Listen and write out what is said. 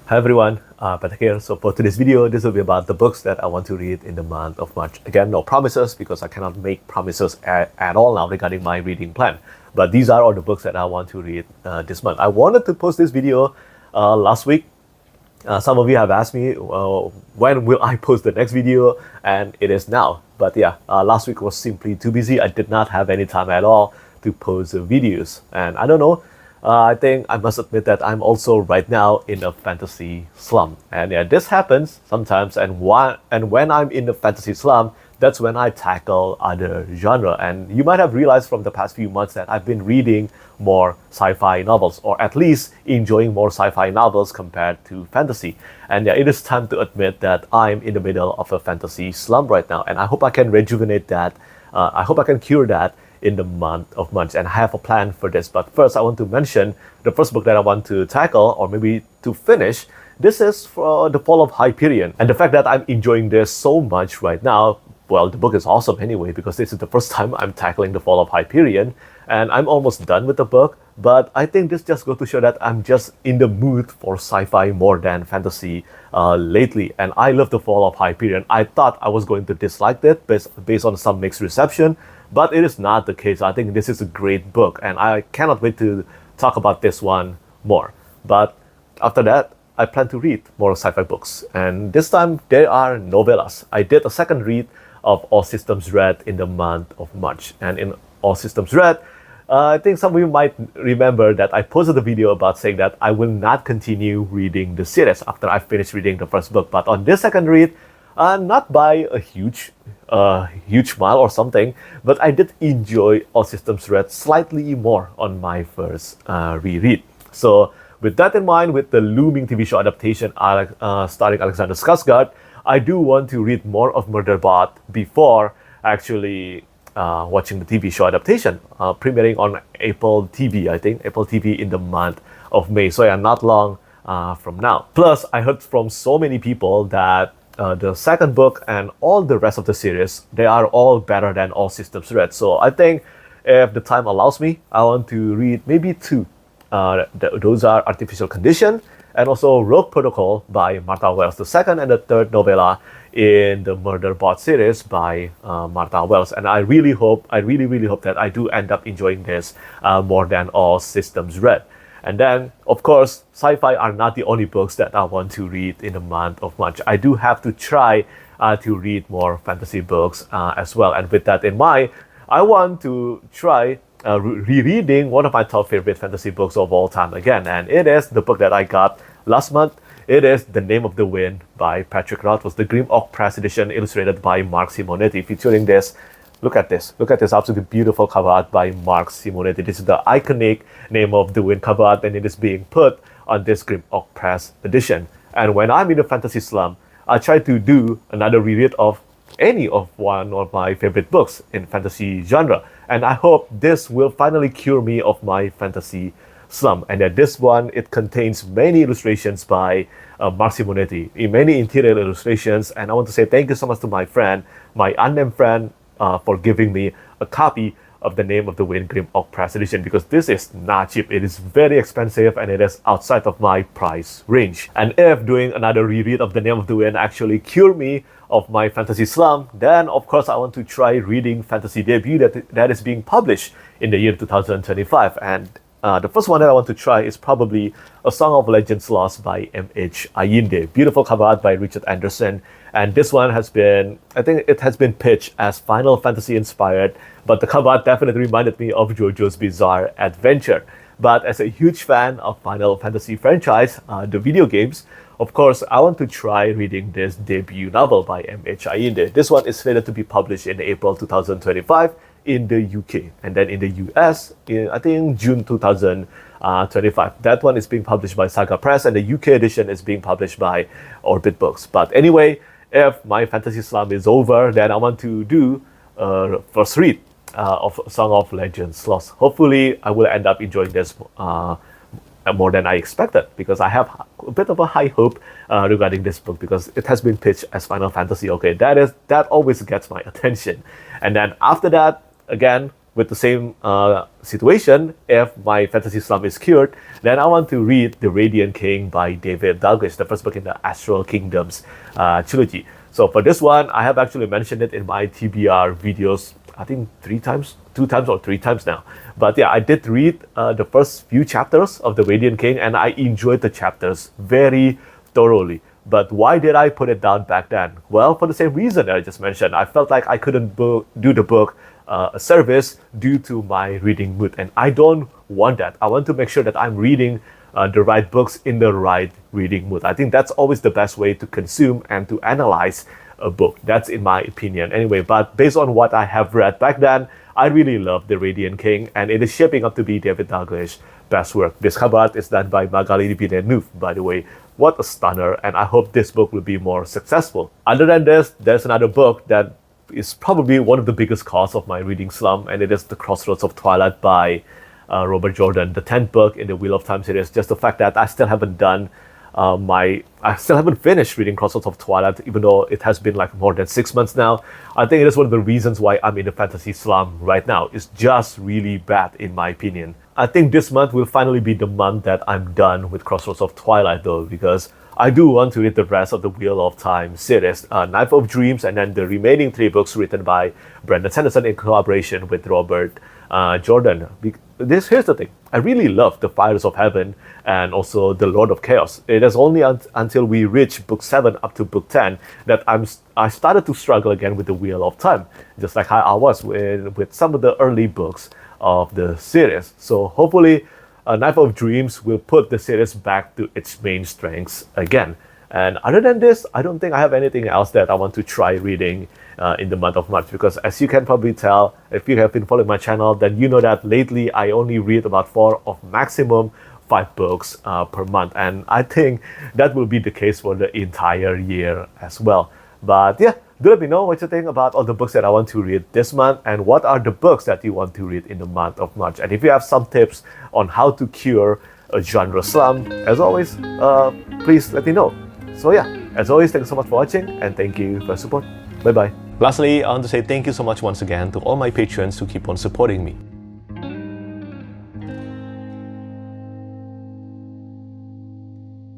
Hi everyone, Petrik here. So for today's video, this will be about the books that I want to read in the month of March. Again, no promises because I cannot make promises at all now regarding my reading plan. But these are all the books that I want to read this month. I wanted to post this video last week. Some of you have asked me when will I post the next video, and it is now. But yeah, last week was simply too busy. I did not have any time at all to post the videos, and I don't know. I think I must admit that I'm also right now in a fantasy slump, and yeah, this happens sometimes. And when I'm in the fantasy slump, that's when I tackle other genre. And you might have realized from the past few months that I've been reading more sci-fi novels, or at least enjoying more sci-fi novels compared to fantasy. And yeah, it is time to admit that I'm in the middle of a fantasy slump right now, and I hope I can rejuvenate that. I hope I can cure that in the month of March, and I have a plan for this. But first, I want to mention the first book that I want to tackle, or maybe to finish. This is for The Fall of Hyperion, and the fact that I'm enjoying this so much right now, well, the book is awesome anyway, because this is the first time I'm tackling The Fall of Hyperion, and I'm almost done with the book. But I think this just goes to show that I'm just in the mood for sci-fi more than fantasy lately, and I love The Fall of Hyperion. I thought I was going to dislike it based on some mixed reception, but it is not the case. I think this is a great book, and I cannot wait to talk about this one more. But after that, I plan to read more sci-fi books, and this time there are novellas. I did a second read of All Systems Red in the month of March, and in All Systems Red, I think some of you might remember that I posted a video about saying that I will not continue reading the series after I finish reading the first book. But on this second read, not by a huge mile or something, but I did enjoy All Systems Red slightly more on my first reread. So with that in mind, with the looming TV show adaptation starring Alexander Skarsgård, I do want to read more of Murderbot before actually watching the TV show adaptation, premiering on Apple TV, I think, Apple TV in the month of May. So yeah, not long from now. Plus, I heard from so many people that the second book and all the rest of the series, they are all better than All Systems Red. So I think if the time allows me, I want to read maybe two. Those are Artificial Condition and also Rogue Protocol by Martha Wells, the second and the third novella in the Murderbot series by Martha Wells. And I really hope that I do end up enjoying this more than All Systems Red. And then, of course, sci-fi are not the only books that I want to read in the month of March. I do have to try to read more fantasy books as well. And with that in mind, I want to try rereading one of my top favorite fantasy books of all time again. And it is the book that I got last month. It is The Name of the Wind by Petrik. It was the Grim Oak Press edition illustrated by Mark Simonetti, featuring this. Look at this absolutely beautiful cover art by Mark Simonetti. This is the iconic Name of the Wind cover art, and it is being put on this Grim Oak Press edition. And when I'm in a fantasy slump, I try to do another reread of any of one of my favorite books in fantasy genre. And I hope this will finally cure me of my fantasy slump. And that this one, it contains many illustrations by Mark Simonetti, many interior illustrations. And I want to say thank you so much to my friend, my unnamed friend, for giving me a copy of The Name of the Wind Grim Oak Press edition, because this is not cheap. It is very expensive, and it is outside of my price range. And if doing another reread of The Name of the Wind actually cure me of my fantasy slump, then of course I want to try reading fantasy debut that is being published in the year 2025. And the first one that I want to try is probably A Song of Legends Lost by M.H. Ayinde. Beautiful cover art by Richard Anderson. And this one has been, I think it has been pitched as Final Fantasy inspired, but the cover art definitely reminded me of JoJo's Bizarre Adventure. But as a huge fan of Final Fantasy franchise, the video games, of course, I want to try reading this debut novel by M.H. Ayinde. This one is slated to be published in April 2025 in the UK, and then in the US, I think June 2025. That one is being published by Saga Press, and the UK edition is being published by Orbit Books. But anyway, if my fantasy slump is over, then I want to do first read of Song of Legends Lost. Hopefully, I will end up enjoying this more than I expected, because I have a bit of a high hope regarding this book, because it has been pitched as Final Fantasy. Okay, that always gets my attention. And then after that, again, with the same situation, if my fantasy slump is cured, then I want to read The Radiant King by David Dalglish, the first book in the Astral Kingdoms trilogy. So for this one, I have actually mentioned it in my TBR videos, I think 2 times or 3 times now. But yeah, I did read the first few chapters of The Radiant King, and I enjoyed the chapters very thoroughly. But why did I put it down back then? Well, for the same reason that I just mentioned. I felt like I couldn't do the book a service due to my reading mood, and I don't want that. I want to make sure that I'm reading the right books in the right reading mood. I think that's always the best way to consume and to analyze a book. That's in my opinion anyway. But based on what I have read back then, I really love The Radiant King, and it is shaping up to be David Dalglish's best work. This cover art is done by Magali Villeneuve, by the way. What a stunner, and I hope this book will be more successful. Other than this, there's another book that is probably one of the biggest cause of my reading slump, and it is The Crossroads of Twilight by Robert Jordan, the 10th book in the Wheel of Time series. Just the fact that I still haven't finished reading Crossroads of Twilight, even though it has been like more than 6 months now. I think it is one of the reasons why I'm in a fantasy slump right now. It's just really bad in my opinion. I think this month will finally be the month that I'm done with Crossroads of Twilight though, because I do want to read the rest of the Wheel of Time series, Knife of Dreams, and then the remaining 3 books written by Brandon Sanderson in collaboration with Robert Jordan. Here's the thing. I really love The Fires of Heaven and also The Lord of Chaos. It is only until we reach book 7 up to book 10 that I started to struggle again with the Wheel of Time, just like how I was with some of the early books of the series. So hopefully Knife of Dreams will put the series back to its main strengths again. And other than this, I don't think I have anything else that I want to try reading in the month of March, because as you can probably tell, if you have been following my channel, then you know that lately I only read about 4 or maximum 5 books per month, and I think that will be the case for the entire year as well. But yeah, do let me know what you think about all the books that I want to read this month, and what are the books that you want to read in the month of March. And if you have some tips on how to cure a genre slump, as always, please let me know. So yeah, as always, thanks so much for watching, and thank you for your support. Bye bye. Lastly, I want to say thank you so much once again to all my patrons who keep on supporting me.